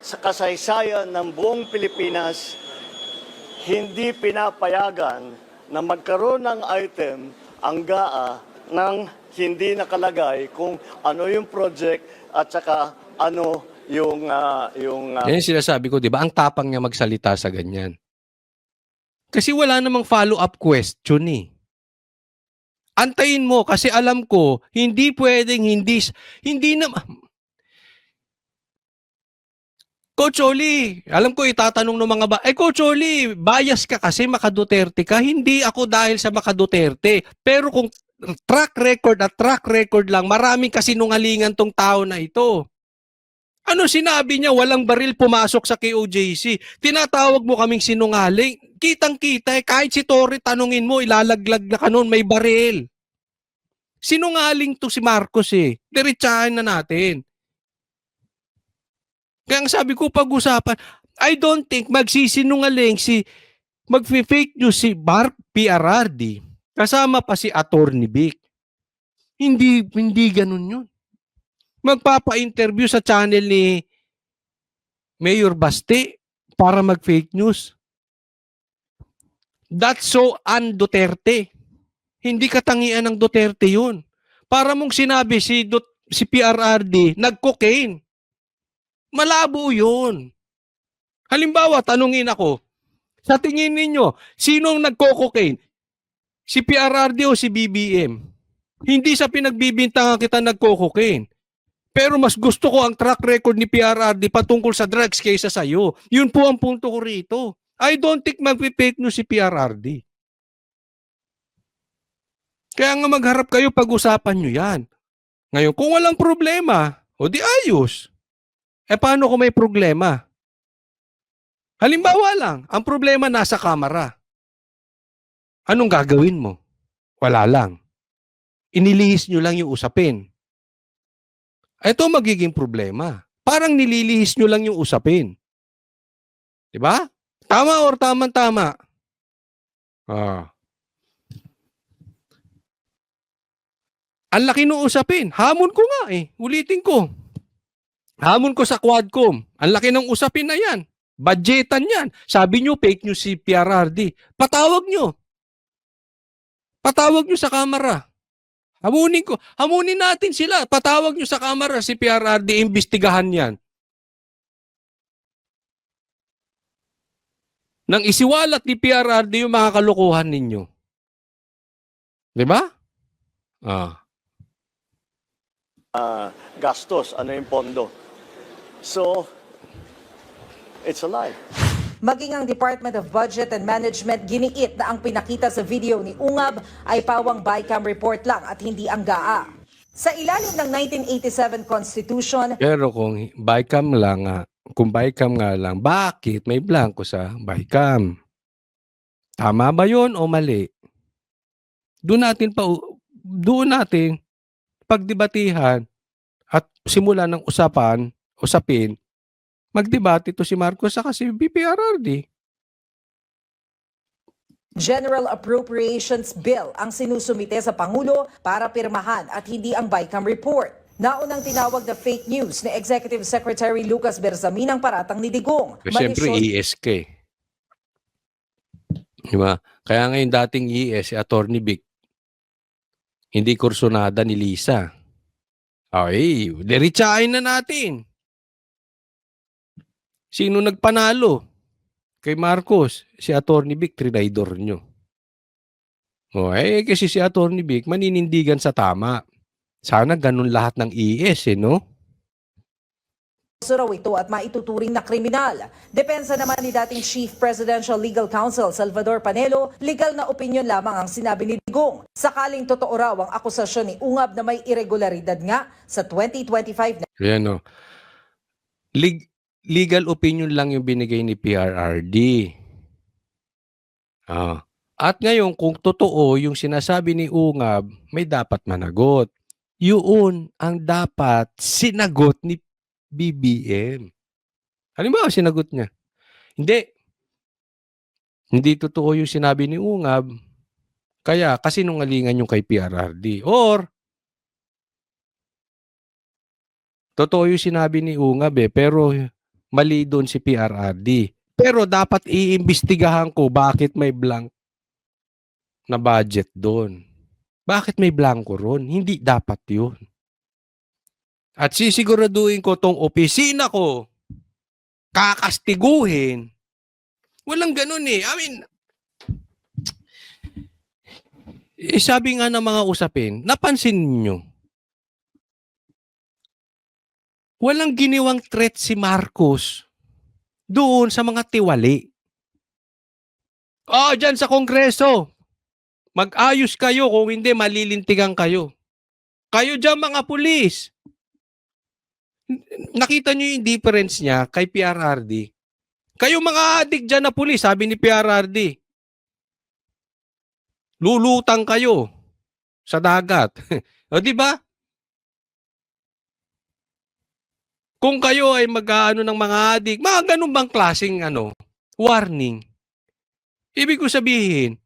sa kasaysayan ng buong Pilipinas, hindi pinapayagan na magkaroon ng item ang GAA ng hindi nakalagay kung ano yung project at saka ano yung Yan yung sinasabi ko, di ba? Ang tapang niya magsalita sa ganyan. Kasi wala namang follow-up question eh. Antayin mo kasi alam ko, hindi pwedeng hindi na... Coach Oli, alam ko itatanong ng mga Coach Oli, bias ka kasi Maka-Duterte ka. Hindi ako dahil sa Maka-Duterte. Pero kung track record lang, maraming kasinungalingan tong tao na ito. Ano sinabi niya? Walang baril pumasok sa KOJC. Tinatawag mo kaming sinungaling. Kitang-kita kahit si Torre tanungin mo, ilalaglag na kanon, may baril. Sinungaling to si Marcos eh. Diretsahan na natin. Kaya ang sabi ko pag-usapan, I don't think magsisinungaling mag-fake news si Mark PRRD kasama pa si Attorney Vic. Hindi ganun yun. Magpapa-interview sa channel ni Mayor Baste para mag-fake news. That's so un-Duterte. Hindi katangian ng Duterte yun. Para mong sinabi si PRRD nag-cocaine. Malabo yun. Halimbawa, tanungin ako, sa tingin ninyo, sinong nagko-cocaine? Si PRRD o si BBM? Hindi sa pinagbibintangan kita nagko-cocaine. Pero mas gusto ko ang track record ni PRRD patungkol sa drugs kaysa sa'yo. Yun po ang punto ko rito. I don't think mag-fake news si PRRD. Kaya nga magharap kayo, pag-usapan nyo yan. Ngayon, kung walang problema, o di ayos. Paano kung may problema? Halimbawa lang, ang problema nasa kamera. Anong gagawin mo? Wala lang. Inilihis nyo lang yung usapin. Ito magiging problema. Parang nililihis nyo lang yung usapin. Diba? Tama or tama-tama? Ang laki ng usapin. Hamon ko nga eh. Ulitin ko. Hamon ko sa Quadcom. Ang laki ng usapin na yan. Budgetan yan. Sabi nyo, fake news si PRRD. Patawag nyo. Patawag nyo sa kamera. Hamunin natin sila. Patawag nyo sa kamera si PRRD. Imbestigahan yan. Nang isiwalat ni PRRD yung mga kalokohan ninyo. Diba? gastos, ano yung pondo. So, it's a lie. Maging ang Department of Budget and Management giniit na ang pinakita sa video ni Ungab ay pawang BICAM report lang at hindi ang GAA. Sa ilalim ng 1987 Constitution, pero kung BICAM lang, kung BICAM nga lang, bakit may blanco sa BICAM? Tama ba yun o mali? Doon natin pagdebatihan at simula ng usapin, magdebate to si Marcos sa si BPRRD. General Appropriations Bill ang sinusumite sa Pangulo para pirmahan at hindi ang BICAM report. Naunang tinawag na fake news ni Executive Secretary Lucas Bersamin ang paratang ni Digong. Siyempre, ESK. Diba? Kaya ngayon dating ES, si Attorney Vic, hindi kursunada ni Lisa. Okay, diretsahin na natin. Sino nagpanalo? Kay Marcos, si Attorney Vic, trinidor nyo. Kasi si Attorney Vic, maninindigan sa tama. Sana ganun lahat ng ES, no? Raw ito at maituturing na kriminal. Depensa naman ni dating Chief Presidential Legal Counsel Salvador Panelo, legal na opinion lamang ang sinabi ni Digong. Sakaling totoo raw ang akusasyon ni Ungab na may irregularidad nga sa 2025 na. Yan, no? Legal opinion lang yung binigay ni PRRD. At ngayon, kung totoo yung sinasabi ni Ungab, may dapat managot. Yun ang dapat sinagot ni BBM. Halimbawa, sinagot niya. Hindi totoo yung sinabi ni Ungab. Kaya, kasinungalingan yung kay PRRD. Or, totoo yung sinabi ni Ungab pero mali doon si PRRD. Pero dapat iimbestigahan ko bakit may blank na budget doon. Bakit may blanco ron? Hindi dapat yun. At sisiguraduhin ko tong opisina ko kakastiguhin. Walang ganun eh. I mean, sabi nga ng mga usapin, napansin niyo, walang giniwang threat si Marcos doon sa mga tiwali. Dyan sa Kongreso, mag-ayos kayo, kung hindi malilintigan kayo. Kayo dyan mga pulis. Nakita niyo yung difference niya kay PRRD. Kayo mga adik dyan na pulis, sabi ni PRRD, lulutang kayo sa dagat. O di ba? Kung kayo ay mag-aano ng mga adik, mga ganun bang klaseng warning? Ibig ko sabihin,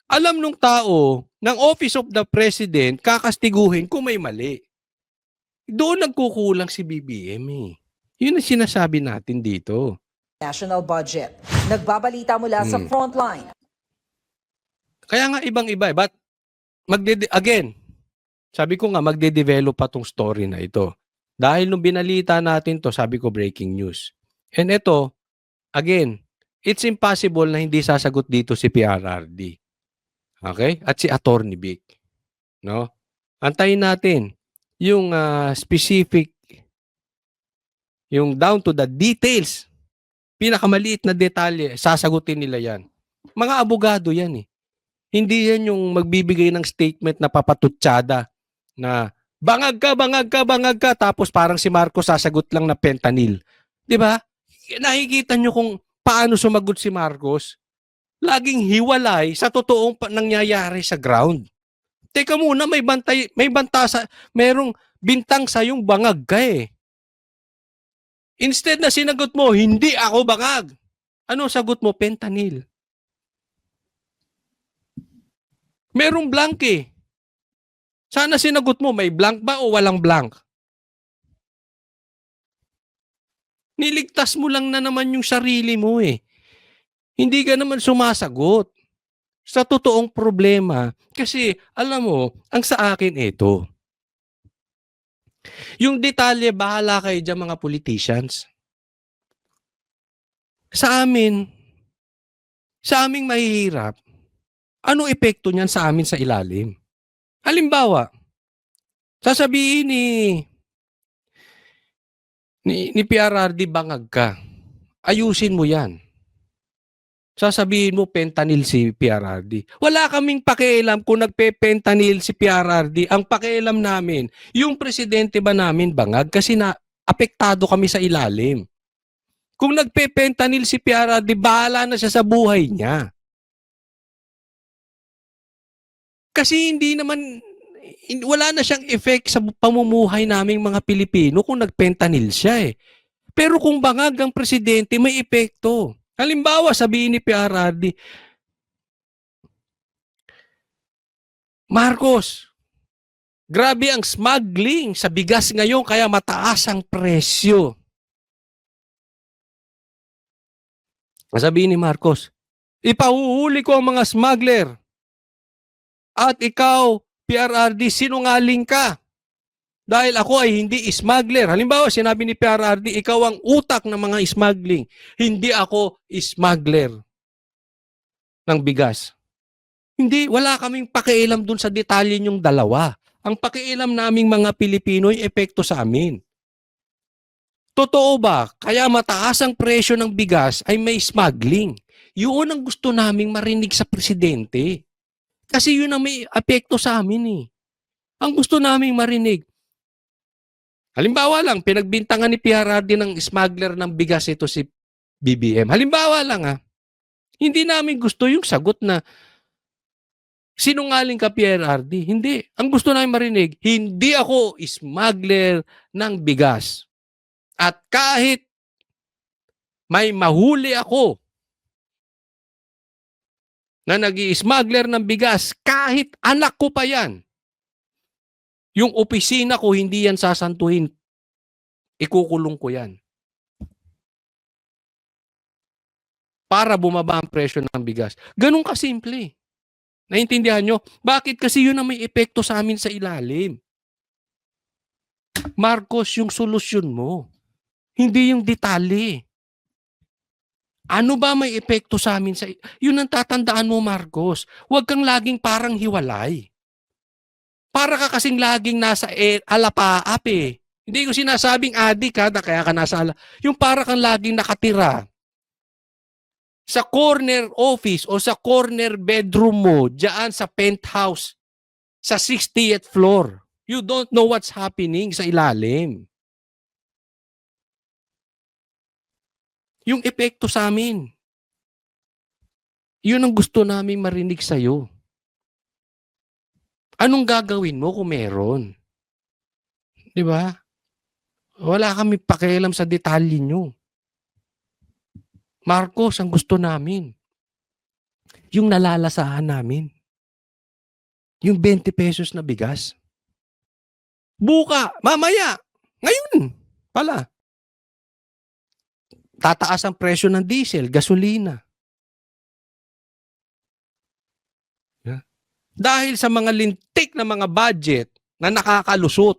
alam nung tao ng Office of the President kakastiguhin kung may mali. Doon nagkukulang si BBM eh. Yun ang sinasabi natin dito. National budget. Nagbabalita mula sa frontline. Kaya nga ibang-iba. But again, sabi ko nga magde-develop pa tong story na ito. Dahil nung binalita natin to, sabi ko breaking news. And ito, again, it's impossible na hindi sasagot dito si PRRD. Okay? At si Attorney Vic. No? Antayin natin yung specific, yung down to the details, pinakamaliit na detalye, sasagutin nila yan. Mga abogado yan eh. Hindi yan yung magbibigay ng statement na papatutsada na bangag ka, tapos parang si Marcos sasagot lang na fentanyl. Di ba? Nakikita nyo kung paano sumagot si Marcos. Laging hiwalay sa totoong nangyayari sa ground. Teka muna, merong bintang sa yung bangag ka eh. Instead na sinagot mo, hindi ako bangag. Ano sagot mo? Fentanyl. Merong blank eh. Sana sinagot mo, may blank ba o walang blank? Niligtas mo lang na naman yung sarili mo eh. Hindi ka naman sumasagot sa totoong problema. Kasi, alam mo, ang sa akin ito, yung detalye, bahala kayo dyan mga politicians. Sa aming mahihirap, anong epekto niyan sa amin sa ilalim? Halimbawa, sasabihin ni PRRD bangag ka. Ayusin mo yan. Sasabihin mo fentanyl si PRRD. Wala kaming pakialam kung nagpe-fentanyl si PRRD. Ang pakialam namin, yung presidente ba namin bangag kasi na apektado kami sa ilalim. Kung nagpe-fentanyl si PRRD, bahala na siya sa buhay niya. Kasi wala na siyang effect sa pamumuhay naming mga Pilipino kung nagfentanyl siya eh. Pero kung bangag ang presidente, may epekto. Halimbawa, sabihin ni PRRD, Marcos, grabe ang smuggling sa bigas ngayon kaya mataas ang presyo. Sabihin ni Marcos, ipahuhuli ko ang mga smuggler. At ikaw, PRRD, sinungaling ka. Dahil ako ay hindi smuggler. Halimbawa, sinabi ni PRRD, ikaw ang utak ng mga smuggling. Hindi ako smuggler ng bigas. Hindi, wala kaming pakialam dun sa detalye yung dalawa. Ang pakialam naming mga Pilipino ay epekto sa amin. Totoo ba? Kaya mataas ang presyo ng bigas ay may smuggling. Yun ang gusto naming marinig sa presidente. Kasi yun ang may epekto sa amin eh. Ang gusto naming marinig. Halimbawa lang, pinagbintangan ni PRRD ng smuggler ng bigas ito si BBM. Halimbawa lang hindi namin gusto yung sagot na sinungaling ka PRRD. Hindi. Ang gusto namin marinig, hindi ako smuggler ng bigas. At kahit may mahuli ako na nag-i-smuggler ng bigas, kahit anak ko pa yan, yung opisina ko, hindi yan sasantuhin. Ikukulong ko yan. para bumaba ang presyo ng bigas. Ganun kasimple. Naintindihan nyo? Bakit? Kasi yun ang may epekto sa amin sa ilalim. Marcos, yung solusyon mo. Hindi yung detalye. Ano ba may epekto sa amin sa... Yun ang tatandaan mo, Marcos. Huwag kang laging parang hiwalay. Para ka kasing laging nasa alapaap eh. Hindi ko sinasabing adik ha, kaya ka nasa yung para kang laging nakatira sa corner office o sa corner bedroom mo, diyan sa penthouse, sa 60th floor. You don't know what's happening sa ilalim. Yung epekto sa amin. Yun ang gusto namin marinig sa'yo. Anong gagawin mo kung meron? Di ba? Wala kami pakialam sa detalye nyo. Marcos, ang gusto namin. Yung nalalasahan namin. Yung 20 pesos na bigas. Buka, mamaya, ngayon pala. Tataas ang presyo ng diesel, gasolina. Dahil sa mga lintik na mga budget na nakakalusot.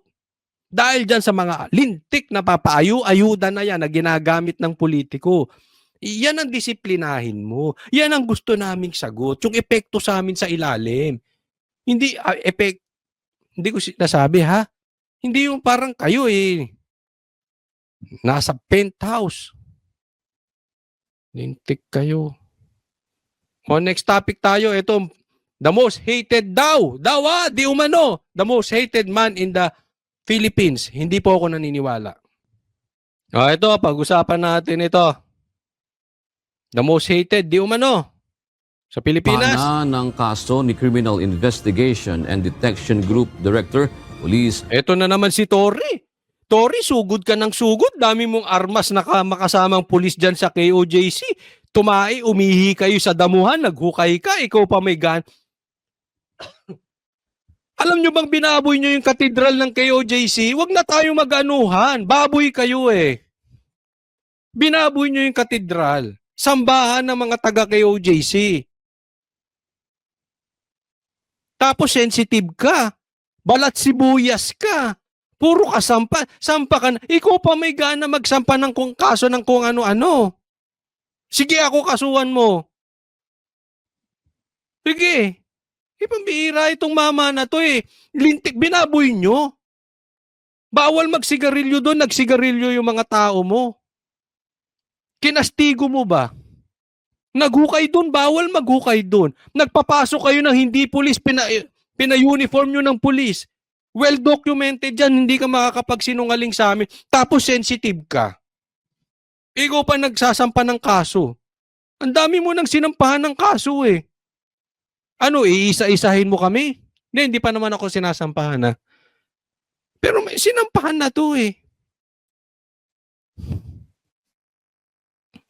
Dahil dyan sa mga lintik na ayuda na yan na ginagamit ng politiko. Yan ang disiplinahin mo. Yan ang gusto naming sagot. Yung epekto sa amin sa ilalim. Hindi, hindi ko nasabi ha. Hindi yung parang kayo nasa penthouse. Lintik kayo. O next topic tayo. Ito, the most hated daw. Di umano. The most hated man in the Philippines. Hindi po ako naniniwala. O ito, pag-usapan natin ito. The most hated, di umano. Sa Pilipinas. Pana ng kaso ni Criminal Investigation and Detection Group Director, Police. Ito na naman si Tory. Tory, sugod ka ng sugod. Dami mong armas na makasamang pulis dyan sa KOJC. Umihi kayo sa damuhan, naghukay ka, ikaw pa may gun. Alam nyo bang binaboy nyo yung katedral ng KOJC? Huwag na tayo mag-anuhan. Baboy kayo eh. Binaboy nyo yung katedral. Sambahan ng mga taga-KOJC. Tapos sensitive ka. Balat sibuyas ka. Puro ka sampa. Sampa ka na. Ikaw pa may gana magsampa ng kaso ng kung ano-ano. Sige ako kasuhan mo. Sige. Ipambihira itong mama na to eh. Lintik, binaboy nyo. Bawal magsigarilyo doon. Nagsigarilyo yung mga tao mo. Kinastigo mo ba? Naghukay doon, bawal maghukay doon. Nagpapasok kayo ng hindi pulis, pina-uniform nyo ng pulis. Well documented yan, hindi ka makakapagsinungaling sa amin. Tapos sensitive ka. Ikaw pa nagsasampa ng kaso. Ang dami mo nang sinampahan ng kaso eh. Ano, iisa-isahin mo kami? Hindi pa naman ako sinasampahan ha. Pero may sinampahan na to eh.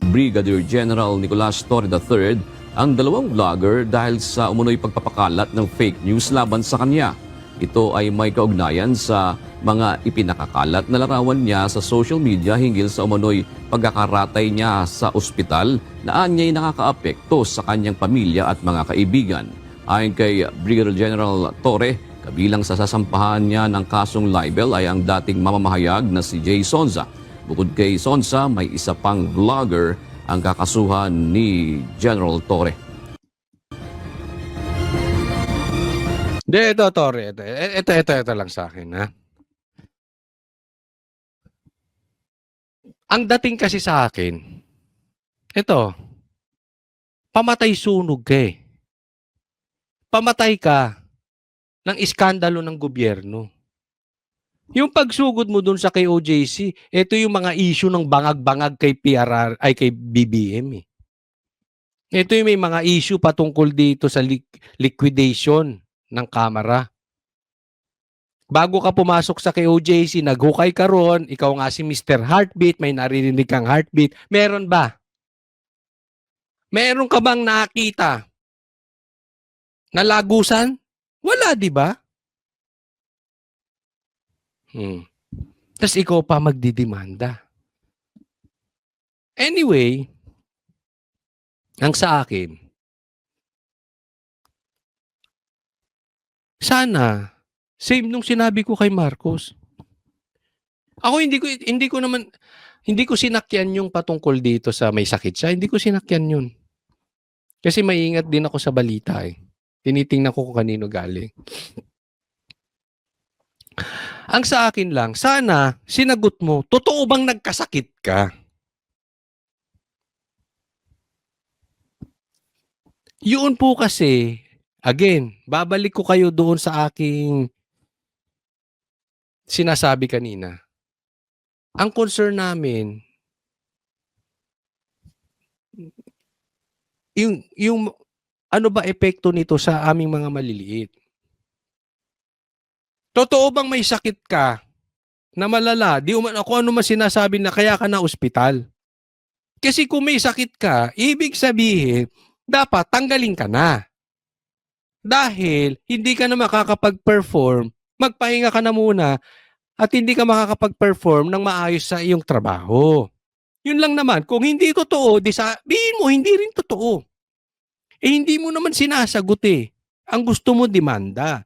Brigadier General Nicolas Torre III ang dalawang vlogger dahil sa umunoy pagpapakalat ng fake news laban sa kanya. Ito ay may kaugnayan sa mga ipinakakalat na larawan niya sa social media hinggil sa umunoy pagkakaratay niya sa ospital na anya'y nakakaapekto sa kanyang pamilya at mga kaibigan. Ayon kay Brigadier General Torre, kabilang sa sasampahan niya ng kasong libel ay ang dating mamamahayag na si Jay Sonza. Bukod kay Sonza, may isa pang vlogger ang kakasuhan ni General Torre. Ito, Torre. Ito lang sa akin, ha? Ang dating kasi sa akin, ito, pamatay sunog ka eh. Pamatay ka ng iskandalo ng gobyerno. Yung pagsugod mo dun sa KOJC, ito yung mga issue ng bangag-bangag kay PRR, ay kay BBM eh. Ito yung may mga issue patungkol dito sa liquidation ng Kamara. Bago ka pumasok sa KOJC, naghukay ka ron, ikaw nga si Mr. Heartbeat, may naririnig kang heartbeat. Meron ba? Meron ka bang nakita na lagusan? Wala, di ba? Tapos ikaw pa magdidemanda. Anyway, Ang sa akin, sana same nung sinabi ko kay Marcos. Ako hindi ko sinakyan yung patungkol dito sa may sakit siya. Hindi ko sinakyan yun. Kasi maingat din ako sa balita eh. Tinitingnan ko kung kanino galing. Ang sa akin lang, sana sinagot mo, totoo bang nagkasakit ka? Yun po kasi, again, babalik ko kayo doon sa aking sinasabi kanina. Ang concern namin, yung ano ba epekto nito sa aming mga maliliit? Totoo bang may sakit ka na malala? Di umano ako ano man sinasabi na kaya ka na ospital. Kasi kung may sakit ka, ibig sabihin, dapat tanggalin ka na. Dahil hindi ka na makakapag-perform, magpahinga ka na muna at hindi ka makakapag-perform ng maayos sa iyong trabaho. Yun lang naman. Kung hindi totoo, di sabihin mo, hindi rin totoo. Eh hindi mo naman sinasagot eh. Ang gusto mo, demanda.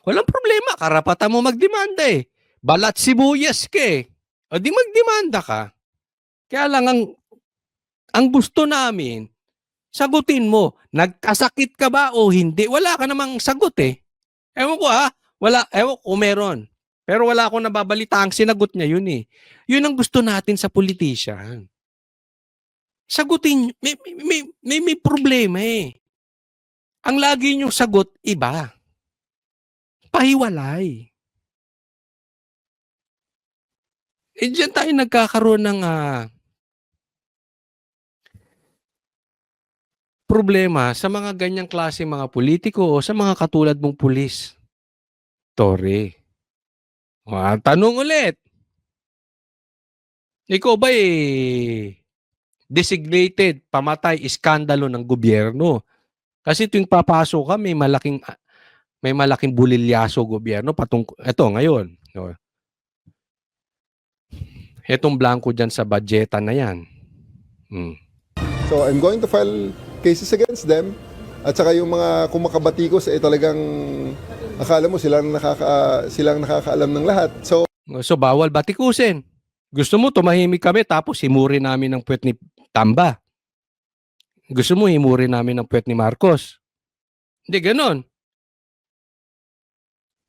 Walang problema, karapatan mo magdemanda eh. Balat sibuyas ka eh. O di magdemanda ka. Kaya lang ang gusto namin, sagutin mo, nagkasakit ka ba o hindi? Wala ka namang sagot eh. Ewan ko ewan ko meron. Pero wala akong nababalita ang sinagot niya yun eh. Yun ang gusto natin sa politician. Sagutin, may problema eh. Ang lagi niyong sagot, iba. Pahiwalay. Eh dyan tayo nagkakaroon ng problema sa mga ganyang klase mga politiko o sa mga katulad mong pulis. Tore. Tanong ulit. Ikaw ba designated pamatay iskandalo ng gobyerno? Kasi tuwing papasok ka may malaking bulilyaso gobyerno eto ngayon. No? Etong blanco dyan sa budgetan na yan. So I'm going to file cases against them. At saka yung mga kumakabatikos talagang akala mo silang nakakaalam ng lahat. So bawal batikusin. Gusto mo tumahimik kami tapos himurin namin ng puwet ni Tamba. Gusto mo himurin namin ng puwet ni Marcos. Hindi ganon.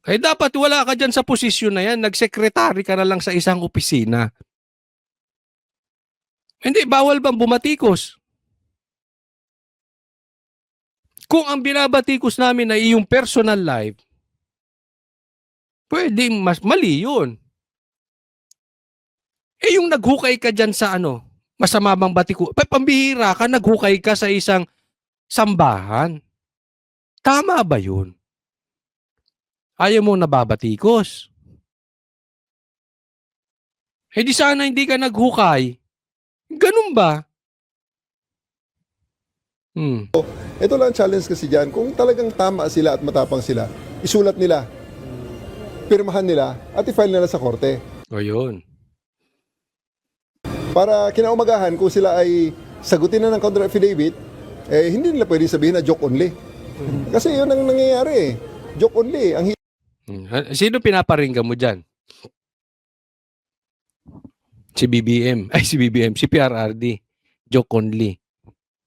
Eh dapat wala ka dyan sa posisyon na yan. Nagsekretary ka na lang sa isang opisina. Hindi, bawal bang bumatikos? Kung ang binabatikos namin ay iyong personal life, pwedeng mas mali yun. Eh yung naghukay ka dyan sa masama bang batiko? Pambihira ka, naghukay ka sa isang sambahan. Tama ba yun? Ayaw mo nababatikos. Eh di sana hindi ka naghukay. Ganun ba? Ito lang ang challenge kasi dyan. Kung talagang tama sila at matapang sila, isulat nila, pirmahan nila, at i-file nila sa korte. O yun. Para kinaumagahan, kung sila ay sagutin na ng counter affidavit, hindi nila pwede sabihin na joke only. Kasi yun ang nangyayari eh. Joke only. Sino pinaparinggan mo dyan? Si BBM. Si PRRD. Joke only.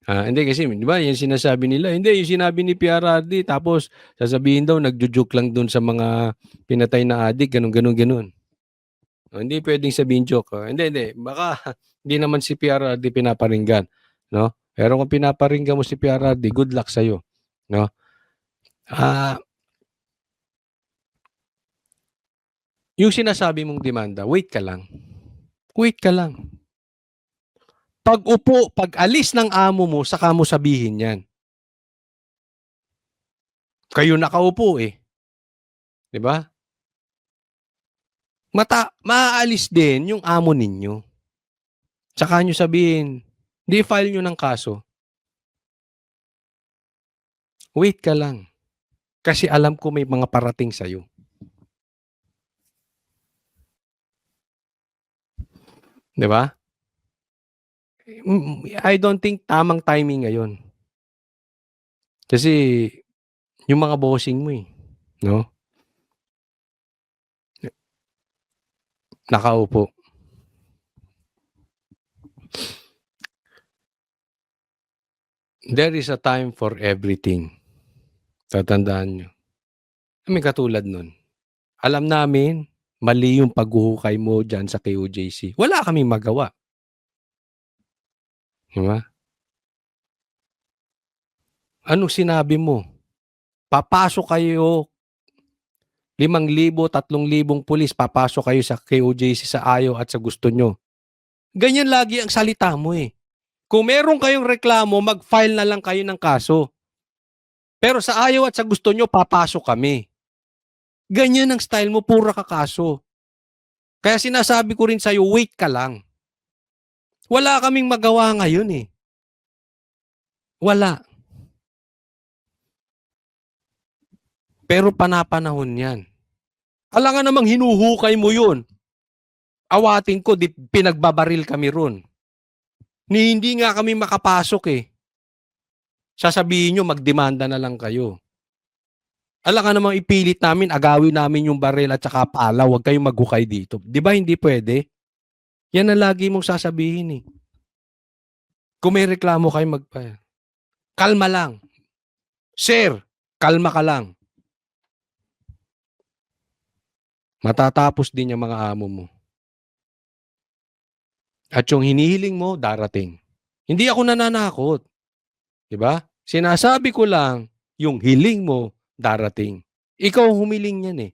Hindi kasi, di ba, yung sinasabi nila, hindi, yung sinabi ni PRRD, tapos sasabihin daw, nagjujuk lang dun sa mga pinatay na adik, ganun. Hindi pwedeng sabihin joke. Hindi. Baka hindi naman si PRRD pinaparinggan. No? Pero kung pinaparinggan mo si PRRD, good luck sa'yo. No? Yung sinasabi mong demanda, wait ka lang. Wait ka lang. Pag alis ng amo mo, saka mo sabihin yan. Kayo nakaupo eh. Di ba? Maaalis din yung amo ninyo. Tsaka nyo sabihin, di file nyo ng kaso. Wait ka lang. Kasi alam ko may mga parating sa'yo. Di ba? I don't think tamang timing ngayon. Kasi yung mga bossing mo no? Nakaupo. There is a time for everything. Tatandaan nyo. May katulad nun. Alam namin, mali yung paghuhukay mo dyan sa KOJC. Wala kaming magawa. Diba? Anong sinabi mo? Papasok kayo 5,000, 3,000 pulis, papasok kayo sa KOJC sa ayaw at sa gusto nyo. Ganyan lagi ang salita mo Kung meron kayong reklamo, mag-file na lang kayo ng kaso. Pero sa ayaw at sa gusto nyo, papasok kami. Ganyan ang style mo, pura ka kaso. Kaya sinasabi ko rin sa'yo, wait ka lang. Wala kaming magawa ngayon Wala. Pero panapanahon yan. Alam nga namang hinuhukay mo yun. Awatin ko, pinagbabaril kami ron. Ni hindi nga kami makapasok Sasabihin nyo, magdemanda na lang kayo. Alam nga namang ipilit namin, agawin namin yung baril at saka pala, huwag kayong maghukay dito. Di ba hindi pwede? Yan ang lagi mong sasabihin Kung may reklamo kayo, kalma lang. Sir, kalma ka lang. Matatapos din yung mga amo mo. At yung hinihiling mo, darating. Hindi ako nananakot. Diba? Sinasabi ko lang, yung hiling mo, darating. Ikaw humiling yan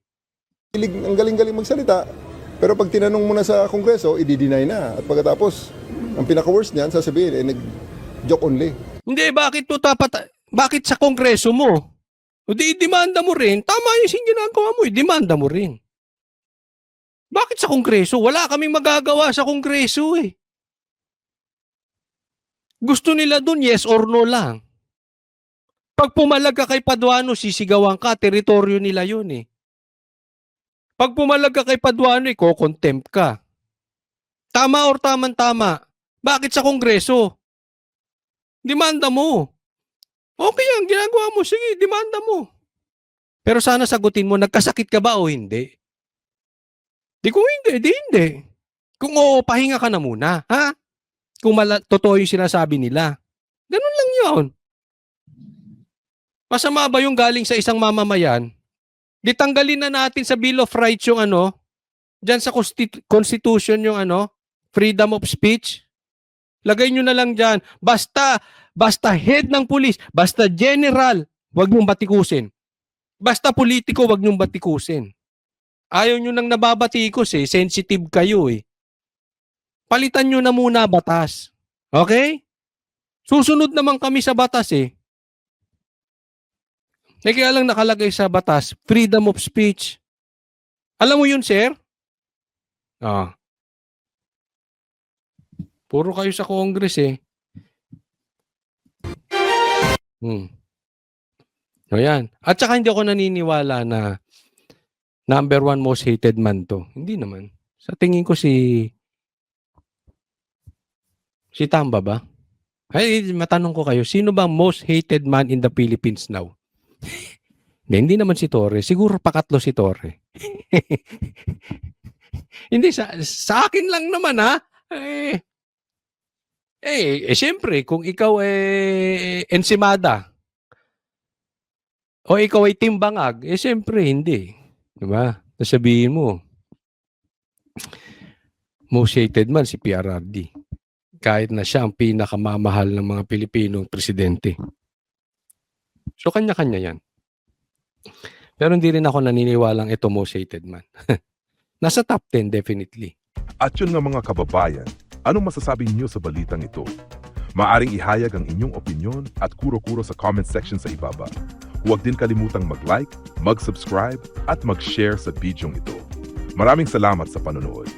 Ang galing-galing magsalita, pero pag tinanong mo na sa Kongreso, i-deny na. At pagkatapos, ang pinaka-worst niyan, sasabihin, nag-joke only. Hindi, bakit sa Kongreso mo? O di, demanda mo rin. Tama yung ginagawa mo, demanda mo rin. Bakit sa Kongreso? Wala kaming magagawa sa Kongreso Gusto nila dun, yes or no lang. Pag pumalag ka kay Paduano, sisigawan ka, teritoryo nila yun Pag pumalag ka kay Paduano, ko-contempt ka. Tama or tama? Bakit sa Kongreso? Demanda mo. Okay yan, ginagawa mo. Sige, demanda mo. Pero sana sagutin mo, nagkasakit ka ba o hindi? Di kung hindi. Kung oo, pahinga ka na muna, ha? Kung totoo yung sinasabi nila. Ganun lang yun. Masama ba yung galing sa isang mamamayan? Ditanggalin na natin sa Bill of Rights yung dyan sa Constitution yung freedom of speech. Lagay nyo na lang dyan. Basta head ng pulis, basta general, wag nyong batikusin. Basta politiko, wag nyong batikusin. Ayaw nyo nang nababatikos sensitive kayo Palitan nyo na muna batas. Okay? Susunod naman kami sa batas Kaya lang nakalagay sa batas, freedom of speech. Alam mo yun, sir? Puro kayo sa Congress O yan. At saka hindi ako naniniwala na number 1 most hated man to. Hindi naman. Sa tingin ko si Tamba ba? Ay, matanong ko kayo, sino ba most hated man in the Philippines now? Hindi naman si Torre. Siguro pakatlo si Torre. Hindi, sa akin lang naman siyempre, kung ikaw Ensimada o ikaw ay Timbangag, siyempre hindi. Diba? Sabihin mo, most hated man si PRRD. Kahit na siya ang pinakamamahal ng mga Pilipinong presidente. So, kanya-kanya yan. Pero hindi rin ako naniniwalang ito most hated man. Nasa top 10, definitely. At yun nga mga kababayan, anong masasabi niyo sa balitang ito? Maaring ihayag ang inyong opinyon at kuro-kuro sa comment section sa ibaba. Huwag din kalimutang mag-like, mag-subscribe at mag-share sa bidyong ito. Maraming salamat sa panonood.